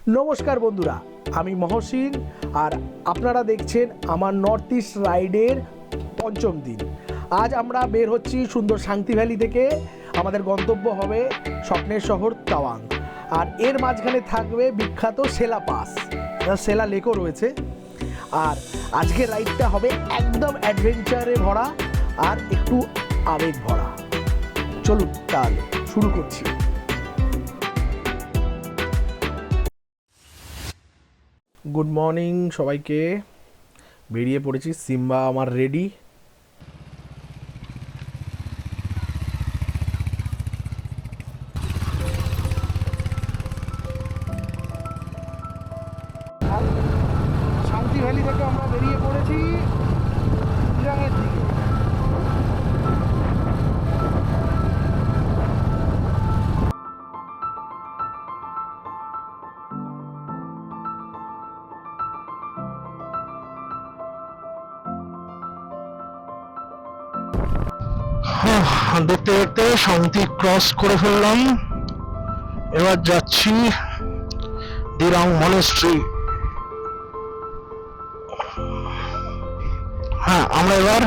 নমস্কার বন্ধুরা, আমি মহসিন আর আপনারা দেখছেন আমার নর্থ ইস্ট রাইডের পঞ্চম দিন। আজ আমরা বের হচ্ছি সুন্দর শান্তি ভ্যালি থেকে। আমাদের গন্তব্য হবে স্বপ্নের শহর তাওয়াং, আর এর মাঝখানে থাকবে বিখ্যাত সেলা পাস, সেলা লেকও রয়েছে। আর আজকের রাইডটা হবে একদম অ্যাডভেঞ্চারে ভরা আর একটু আবেগ ভরা। চলুন তাহলে শুরু করছি। গুড মর্নিং সবাইকে। বেরিয়ে পড়েছি, সিম্বা আমার রেডি। শান্তি ভ্যালি থেকে আমরা বেরিয়ে পড়েছি চিরাঙের দিকে। দেখতে দেখতে শান্তি ক্রস করে ফেললাম। এবার যাচ্ছি দিরাং মনেস্ট্রি। হ্যাঁ, আমরা এবার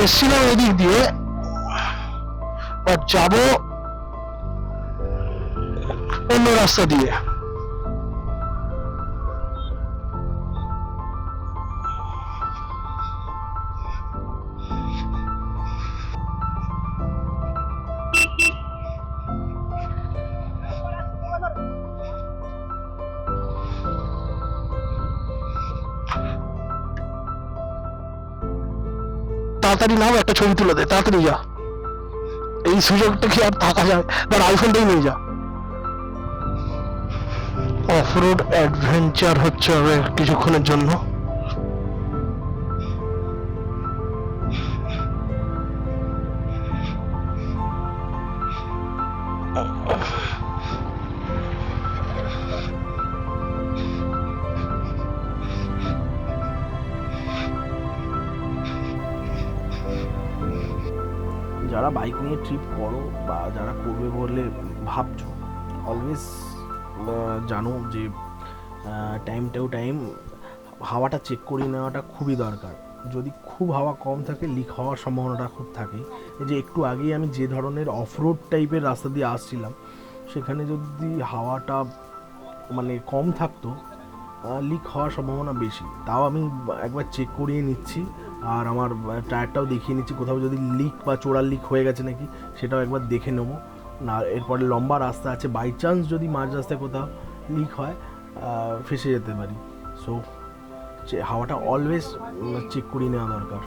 এসছিলাম এদিক দিয়ে, যাব অন্য রাস্তা দিয়ে। তাড়াতাড়ি নাও, একটা ছবি তুলে দে, তাড়াতাড়ি যা। এই সুযোগটা কি আর থাকা যায়? তার আইফোনটাই নিয়ে যা। অফরোড অ্যাডভেঞ্চার হচ্ছে হবে কিছুক্ষণের জন্য। যারা বাইক নিয়ে ট্রিপ করো বা যারা করবে বলে ভাবছো, অলওয়েজ জানো যে টাইম টু টাইম হাওয়াটা চেক করে নেওয়াটা খুবই দরকার। যদি খুব হাওয়া কম থাকে, লিক হওয়ার সম্ভাবনাটা খুব থাকে। এই যে একটু আগেই আমি যে ধরনের অফরোড টাইপের রাস্তা দিয়ে আসছিলাম, সেখানে যদি হাওয়াটা মানে কম থাকতো, লিক হওয়ার সম্ভাবনা বেশি। তাও আমি একবার চেক করিয়ে নিচ্ছি, আর আমার টায়ারটাও দেখিয়ে নিচ্ছি কোথাও যদি লিক বা চোরার লিক হয়ে গেছে নাকি, সেটাও একবার দেখে নেবো। না, এরপরে লম্বা রাস্তা আছে, বাই চান্স যদি মাঝ রাস্তায় কোথাও লিক হয় ফেসে যেতে পারি। সো হাওয়াটা অলওয়েজ চেক করিয়ে নেওয়া দরকার।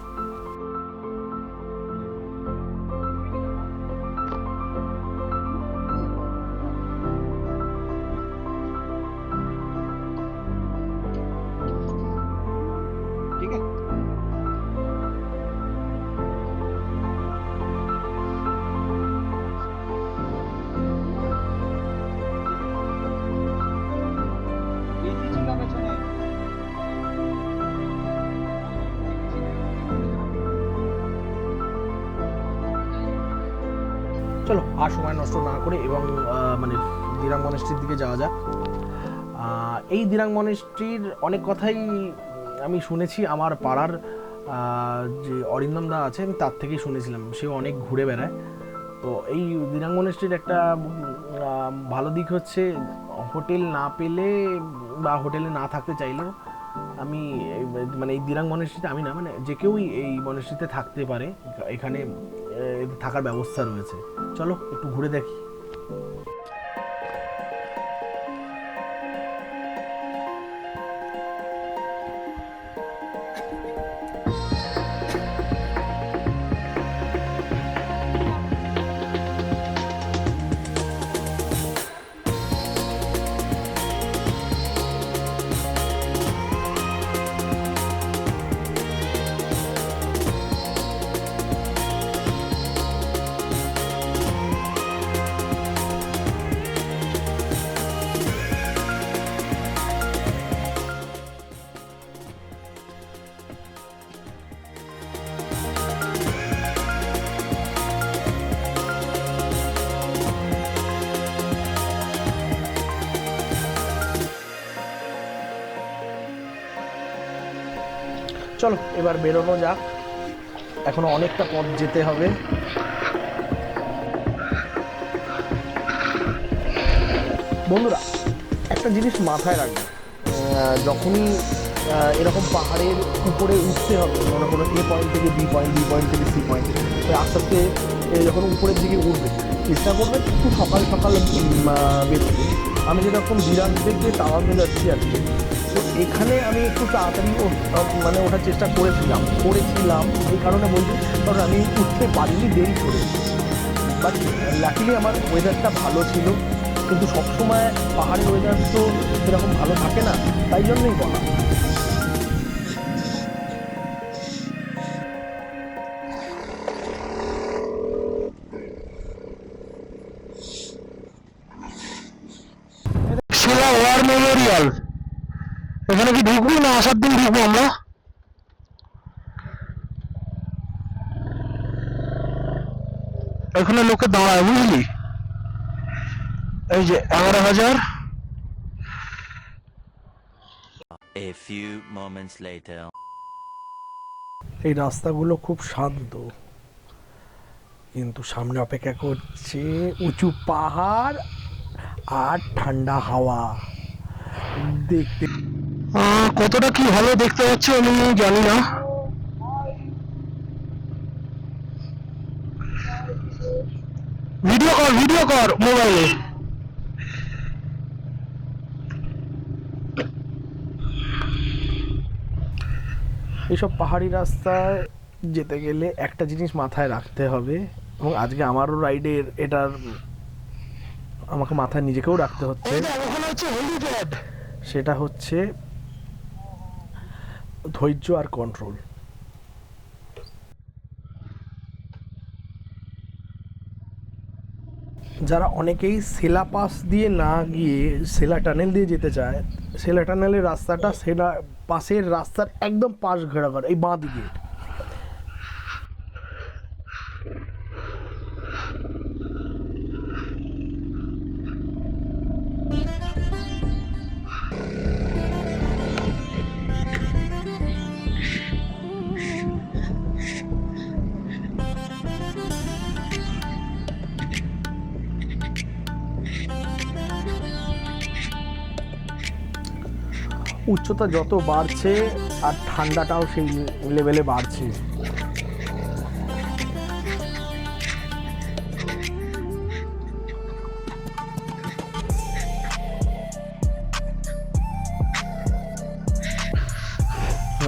চলো আর সময় নষ্ট না করে এবং মানে দিরাং মনেস্ট্রির দিকে যাওয়া যাক। এই দিরাং মনেস্ট্রির অনেক কথাই আমি শুনেছি। আমার পাড়ার যে অরিন্দম দা আছে, আমি তার থেকেই শুনেছিলাম, সে অনেক ঘুরে বেড়ায়। তো এই দিরাং মনেস্ট্রির একটা ভালো দিক হচ্ছে, হোটেল না পেলে বা হোটেলে না থাকতে চাইলেও আমি মানে এই দিরাং মনেস্ট্রিতে আমি না, মানে যে কেউই এই মনেস্ট্রিতে থাকতে পারে। এখানে থাকার ব্যবস্থা রয়েছে। চলো একটু ঘুরে দেখি। চলো এবার বেরোনো যাক, এখনো অনেকটা পথ যেতে হবে। বন্ধুরা একটা জিনিস মাথায় রাখবে, যখনই এরকম পাহাড়ের উপরে উঠতে হবে, মনে করো এ পয়েন্ট থেকে বি পয়েন্ট, বি পয়েন্ট থেকে সি পয়েন্ট, ওই আস্তে আস্তে যখন উপরের দিকে উঠবে চেষ্টা করবে একটু সকাল সকাল বেরোতে। আমি যেরকম বিরাট থেকে টাওয়ারে যাচ্ছি আর কি, তো এখানে আমি একটু তাড়াতাড়ি মানে ওঠার চেষ্টা করেছিলাম এই কারণে বলছি, কারণ আমি উঠতে পারিনি, দেরি করেছি। বাট লাকিলি আমার ওয়েদারটা ভালো ছিল, কিন্তু সবসময় পাহাড়ি ওয়েদার তো সেরকম ভালো থাকে না, তাই জন্যই বলা। শিলা ওয়ার মেমোরিয়াল, এখানে কি ঢুকবো না আসার দিন ঢুকবো আমরা? এখানে লোকে দাঁড়ায় বুঝলি, এই যে 11,000। A few moments later. এই রাস্তাগুলো খুব শান্ত, কিন্তু সামনে অপেক্ষা করছে উঁচু পাহাড় আর ঠান্ডা হাওয়া। দেখতে কতটা কি ভালো দেখতে পাচ্ছ আমি জানি না। ভিডিও কর মোবাইলে। এইসব পাহাড়ি রাস্তায় যেতে গেলে একটা জিনিস মাথায় রাখতে হবে, এবং আজকে আমারও রাইডের এটার আমাকে মাথায় নিজেকেও রাখতে হচ্ছে, সেটা হচ্ছে ধৈর্য আর কন্ট্রোল। যারা অনেকেই সেলা পাস দিয়ে না গিয়ে সেলা টানেল দিয়ে যেতে চায়, সেলা টানেলের রাস্তাটা সেলা পাশের রাস্তার একদম পাশ ঘেরা করা, এই বাঁ দিকে। উচ্চতা যত বাড়ছে আর ঠান্ডাটাও সেই লেভেলে বাড়ছে।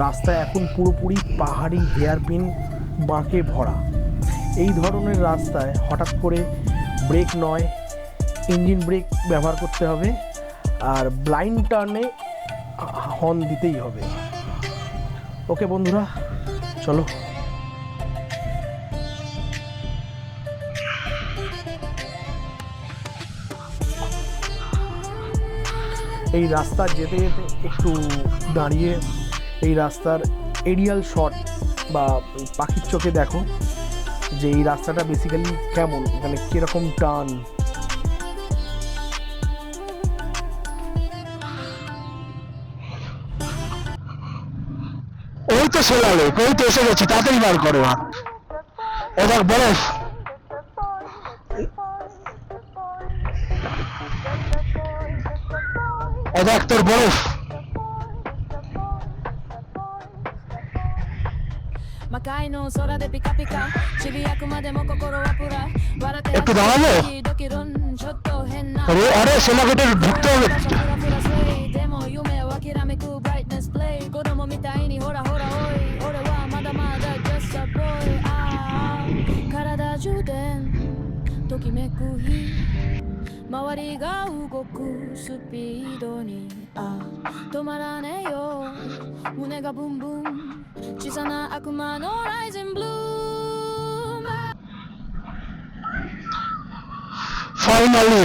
রাস্তা এখন পুরোপুরি পাহাড়ি হেয়ারপিন বাঁকে ভরা। এই ধরনের রাস্তায় হঠাৎ করে ব্রেক নয়, ইঞ্জিন ব্রেক ব্যবহার করতে হবে, আর ব্লাইন্ড টার্নে হর্ন দিতেই হবে। ওকে বন্ধুরা, চলো। এই রাস্তা যেতে যেতে একটু দাঁড়িয়ে এই রাস্তার এরিয়াল শট বা পাখির চোখে দেখো যে এই রাস্তাটা বেসিক্যালি কেমন, মানে কীরকম টার্ন। ওই তো সোলালে, ওই তো এসে গেছি, তাড়াতাড়ি বার করো। ও দেখ বরফ, ও দেখ তোর বরফ। একটু দাঁড়াবো। আরে সোলাগেটের ঢুকতে হবে। ফাইনালি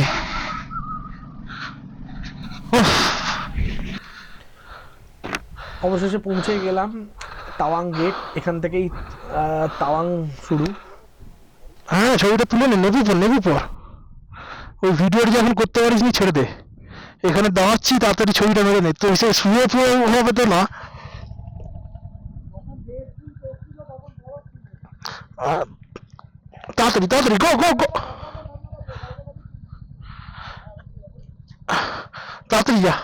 অবশেষে পৌঁছে গেলাম তাওয়াং গেট। এখান থেকেই তাওয়াং শুরু। হ্যাঁ, ছবিটা তুলে নে, নেবি পর। ওই ভিডিওটা যখন করতে পারিস নি ছেড়ে দে। এখানে দাঁড়াচ্ছি, তাড়াতাড়ি ছবিটা মেরে নে। তো এসে শুয়ে হবে তো না। তাড়াতাড়ি তাড়াতাড়ি, গো গো গো, তাড়াতাড়ি যা।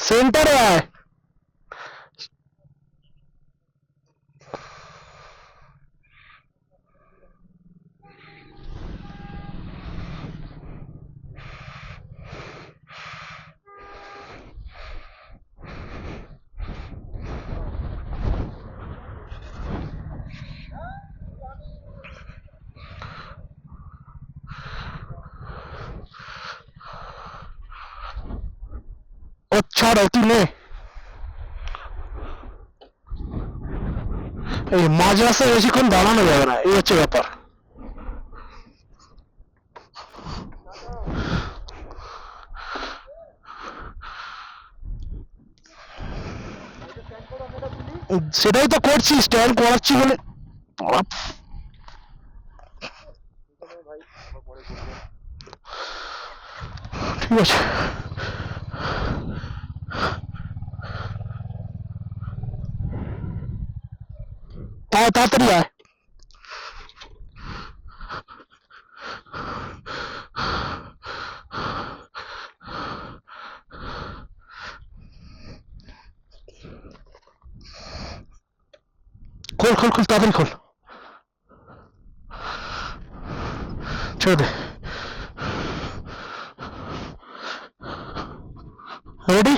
সেন্টারে আয়। ও ছাড়, তুই নে। এই মাঝ রাস্তায় বেশিক্ষণ দাঁড়ানো যাবে না, এই হচ্ছে ব্যাপার। সেটাই তো করছি, স্ট্যান্ড করাচ্ছি বলে। ঠিক আছে, তাড়াতাড়ি আয়। খোল খোল খোল, তাড়াতাড়ি খোল, ছেড়ে দে। রেডি?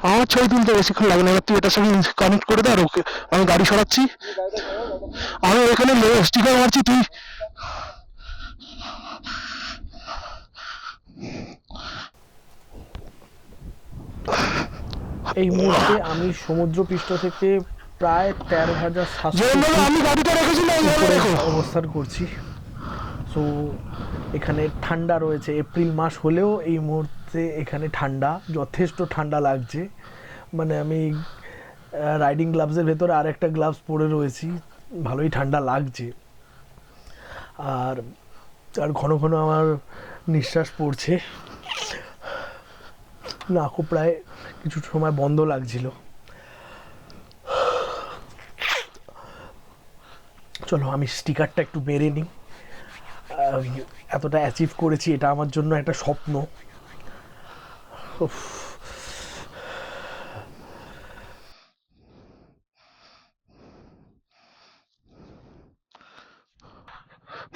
আমার ছবি তুলতে বেশিক্ষণ লাগে না, এবার তুই এটার সঙ্গে কানেক্ট করে দে, আর ওকে আমি গাড়ি সরাচ্ছি, আমি এখানে স্টিকার মারছি, তুই এই মুহূর্তে আমি সমুদ্রপৃষ্ঠ থেকে প্রায় 13,700 যেভাবে আমি গাড়িটা রেখেছিলাম ওইভাবে উপরে রেখো। অবস্থান করছি। সো এখানে ঠান্ডা রয়েছে, এপ্রিল মাস হলেও এই মুহূর্তে এখানে ঠান্ডা, যথেষ্ট ঠান্ডা লাগছে। মানে আমি রাইডিং গ্লাভসের ভেতরে আর একটা গ্লাভস পরে রয়েছি, ভালোই ঠান্ডা লাগছে। আর আর ঘন ঘন আমার নিঃশ্বাস পড়ছে, নাকও প্রায় কিছু সময় বন্ধ লাগছিল। চলো আমি স্টিকারটা একটু মেরে নিই। এতটা অ্যাচিভ করেছি, এটা আমার জন্য একটা স্বপ্ন। উফ।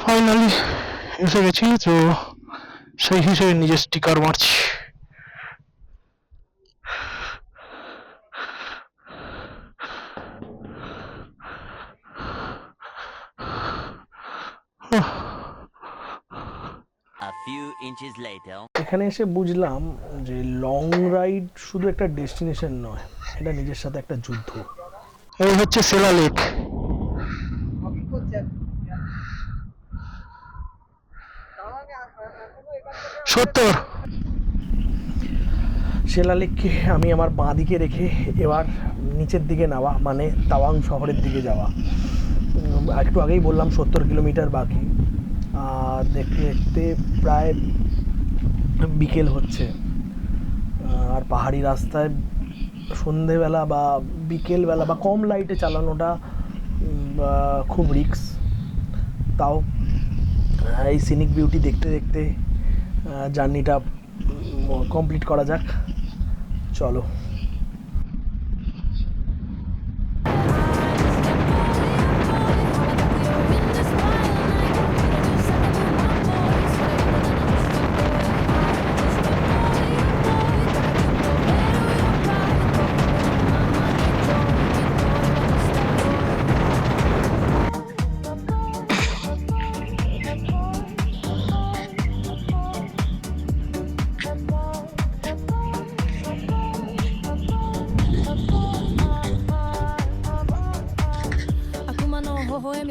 ফাইনালি এসে গেছি, তো সেই হিসেবে নিজের স্টিকার মারছি। A few inches later. এখানে এসে বুঝলাম যে লং রাইড শুধু একটা ডেস্টিনেশন নয়, এটা নিজের সাথে একটা যুদ্ধ। এই হচ্ছে সেলা লেক। সত্তর। শিলালেককে আমি আমার বাঁ দিকে রেখে এবার নিচের দিকে নেওয়া, মানে তাওয়াং শহরের দিকে যাওয়া। একটু আগেই বললাম 70 কিলোমিটার বাকি, আর দেখতে দেখতে প্রায় বিকেল হচ্ছে। আর পাহাড়ি রাস্তায় সন্ধেবেলা বা বিকেলবেলা বা কম লাইটে চালানোটা খুব রিস্ক। তাও এই সিনিক বিউটি দেখতে দেখতে জার্নিটা কমপ্লিট করা যাক, চলো।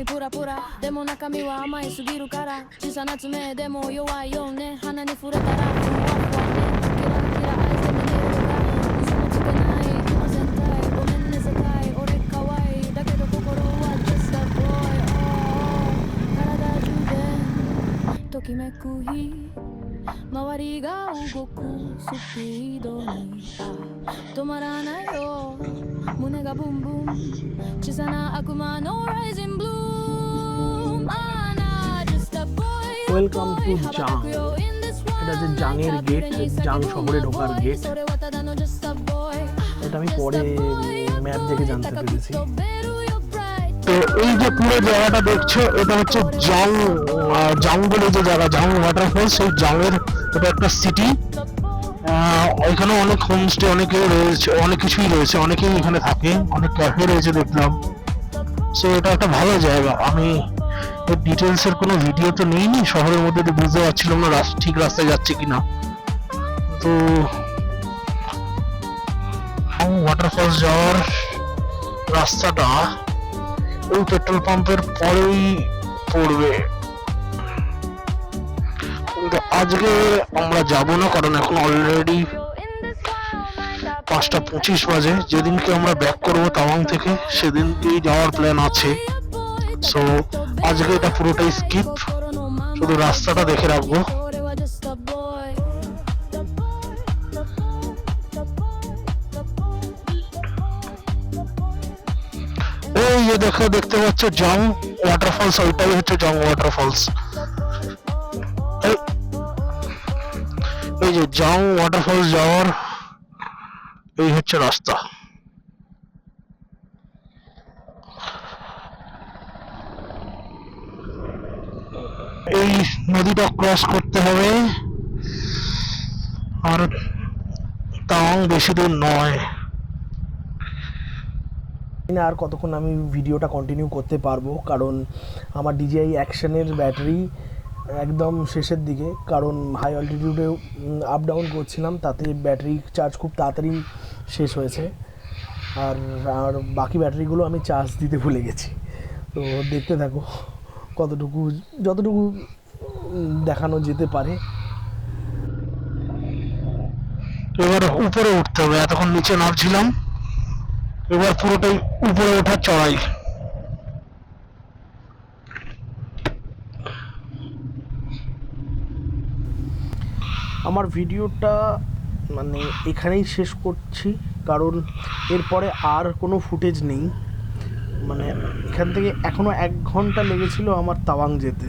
髪プラプラでも中身は甘いすぎるから小さな爪でも弱いよね鼻に触れたらふわふわねキラキラ愛してみてるか嘘もつけない今全体ごめんね世界俺可愛いだけど心は just a boy体中でときめく日周りが動くスピードに止まらないよ胸がブンブン小さな悪魔の Rising Bloom just a boy Welcome to Jang. এটা যে জাংয়ের গেট, জাং শহরে ঢোকার গেট। এটা আমি পরে ম্যাপ দেখে জানতে পেরেছি। তো এই যে পুরো জায়গাটা দেখছো এটা হচ্ছে জাং জাং বলে যে জায়গা জাং ওয়াটারফল সেই জাংয়ের এটা একটা সিটি ওইখানে অনেক হোমস্টে অনেকে রয়েছে অনেক কিছুই রয়েছে অনেকেই এখানে থাকে অনেক ক্যাফে রয়েছে দেখলাম সো এটা একটা ভালো জায়গা আমি এর ডিটেলস এর কোনো ভিডিও তো নেইনি শহরের মধ্যে তো বুঝতে পারছিলাম না ঠিক রাস্তায় যাচ্ছে কিনা তো ওয়াটারফলস যাওয়ার রাস্তাটা ওই পেট্রোল পাম্পের পরেই পড়বে কিন্তু আজকে আমরা যাব না কারণ এখন অলরেডি 5:25 বাজে যেদিনকে আমরা ব্যাক করব তাওয়াং থেকে সেদিনকেই যাওয়ার প্ল্যান আছে সো আজকে এটা পুরোটাই স্কিপ শুধু রাস্তাটা দেখে রাখবো এই যে দেখো দেখতে পাচ্ছ জং ওয়াটারফলস ওইটাই হচ্ছে জং ওয়াটারফলস এই যে জং ওয়াটারফলস যাওয়ার এই হচ্ছে রাস্তা এই নদীটা ক্রস করতে হবে আর তাওয়াং বেশি দূর নয় আর কতক্ষণ আমি ভিডিওটা কন্টিনিউ করতে পারবো কারণ আমার DJI অ্যাকশনের ব্যাটারি একদম শেষের দিকে কারণ হাই অল্টিটিউডে আপ ডাউন করছিলাম তাতে ব্যাটারি চার্জ খুব তাড়াতাড়ি শেষ হয়েছে আর আর বাকি ব্যাটারিগুলো আমি চার্জ দিতে ভুলে গেছি তো দেখতে থাকো যতটুকু দেখানো যেতে পারে এবার উপরে উঠতে হবে এতক্ষণ নিচে নামছিলাম এবার পুরোটাই উপরে ওঠার চড়াই আমার ভিডিওটা মানে এখানেই শেষ করছি কারণ এরপরে আর কোনো ফুটেজ নেই মানে এখান থেকে এখনও 1 ঘন্টা লেগেছিল আমার তাওয়াং যেতে